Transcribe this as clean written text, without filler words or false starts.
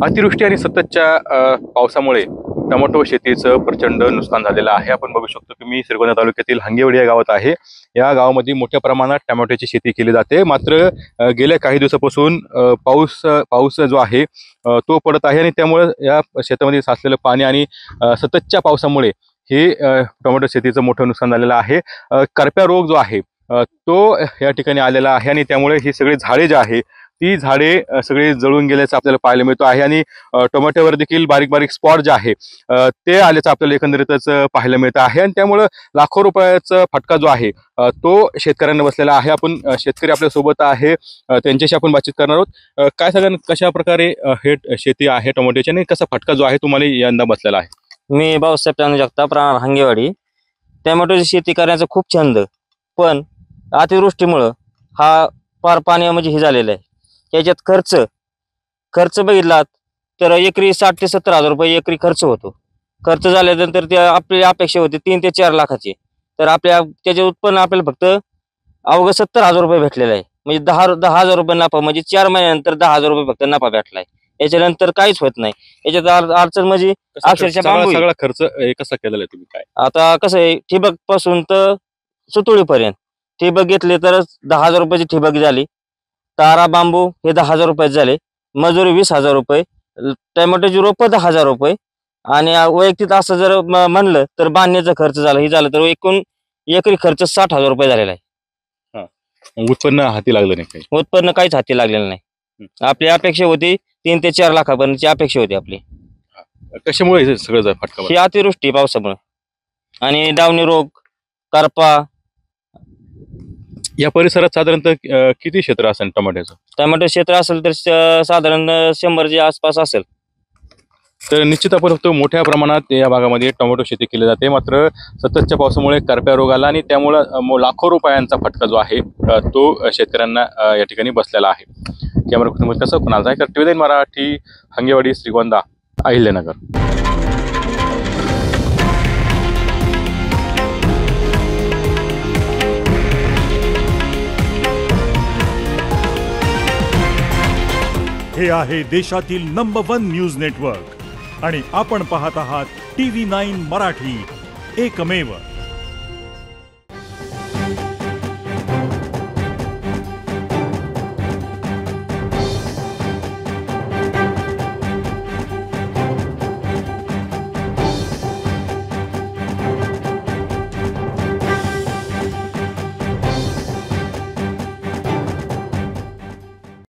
अतिवृष्टी आणि सततच्या पावसामुळे टोमॅटो शेतीचं प्रचंड नुकसान झालेलं आहे। आपण बघू शकतो की मी श्रीगोंदा तालुक्यातील हंगेवाडी या गावात आहे। या गावामध्ये मोठ्या प्रमाणात टोमॅटोची शेती केली जाते। मात्र गेल्या काही दिवसापासून पाऊस जो आहे तो पडत आहे आणि त्यामुळे या शेतामध्ये साचलेलं पाणी आणि सततच्या पावसामुळे हे टोमॅटो शेतीचं मोठं नुकसान झालेलं आहे। करप्या रोग जो आहे तो या ठिकाणी आलेला आहे आणि त्यामुळे ही सगळी झाडे जी आहे ती झाडे सगळी जळून गेल्याचं आपल्याला पाहायला मिळतो आहे आणि टोमॅटोवर देखील बारीक बारीक स्पॉट जे आहे ते आल्याचं आपल्याला एकंदरीतच पाहायला मिळतं आहे आणि त्यामुळे लाखो रुपयाचा फटका जो आहे तो शेतकऱ्यांना बसलेला आहे। आपण शेतकरी आपल्या सोबत आहे, त्यांच्याशी आपण बातचीत करणार आहोत। काय सांगा, कशा प्रकारे हे शेती आहे टोमॅटोची आणि कसा फटका जो आहे तुम्हाला यंदा बसलेला आहे? मी भाऊसाहेब जगताप, राहणार हंगेवाडी। टोमॅटोची शेती करण्याचा खूप छंद, पण अतिवृष्टीमुळं हा फार पाणी म्हणजे हे झालेलं आहे। याच्यात खर्च बघितला तर एकरी 60 ते 70 हजार रुपये एकरी खर्च होतो। खर्च झाल्यानंतर ते आपली अपेक्षा होती 3 ते 4 लाखाची, तर त्याचे उत्पन्न आपल्याला फक्त अवघं 70 हजार रुपये भेटलेलं आहे। म्हणजे 10 हजार रुपये नफा, म्हणजे 4 महिन्यानंतर 10 हजार रुपये फक्त नफा भेटलाय। याच्यानंतर काहीच होत नाही। याच्यात अडचण म्हणजे अक्षरशः सगळा खर्च कसा केलेला आहे तुम्ही? काय आता कसं आहे, ठिबक पासून तर सुतुळीपर्यंत ठिबक घेतले तर 10 हजार रुपयाची ठिबक झाली, तारा बांबू हे 10 हजार रुपये झाले, मजुरी 20 हजार रुपये, टोमॅटोची रोपं 10 हजार रुपये आणि वैयक्तिक असं जर म्हणलं तर बांधण्याचा खर्च झाला, हे झालं तर एकूण एकरी खर्च 60 हजार रुपये झालेला आहे। उत्पन्न हाती लागलं नाही? काही उत्पन्न काहीच हाती लागलेलं नाही। आपली अपेक्षा होती 3 ते 4 लाखापर्यंतची अपेक्षा होती आपली। कशामुळे हे सगळं फटका? ही अतिवृष्टी पावसामुळे आणि डावणी रोग, करपा। या परिसरात साधारणतः किती क्षेत्र असेल टोमॅटोचं? टोमॅटो क्षेत्र असेल तर साधारण 100च्या आसपास असेल। तर निश्चित आपण फक्त मोठ्या प्रमाणात या भागामध्ये टोमॅटो शेती केली जाते, मात्र सततच्या पावसामुळे करप्या रोग आला आणि त्यामुळे लाखो रुपयांचा फटका जो आहे तो शेतकऱ्यांना या ठिकाणी बसलेला आहे। कॅमेरा कुटुंब कसं कुणाल जायकर, टीव्ही मराठी, हंगेवाडी, श्रीगोंदा, अहिल्यानगर। हे आहे देशातील नंबर 1 न्यूज नेटवर्क आणि आपण पाहत आहात TV9 मराठी, एकमेव।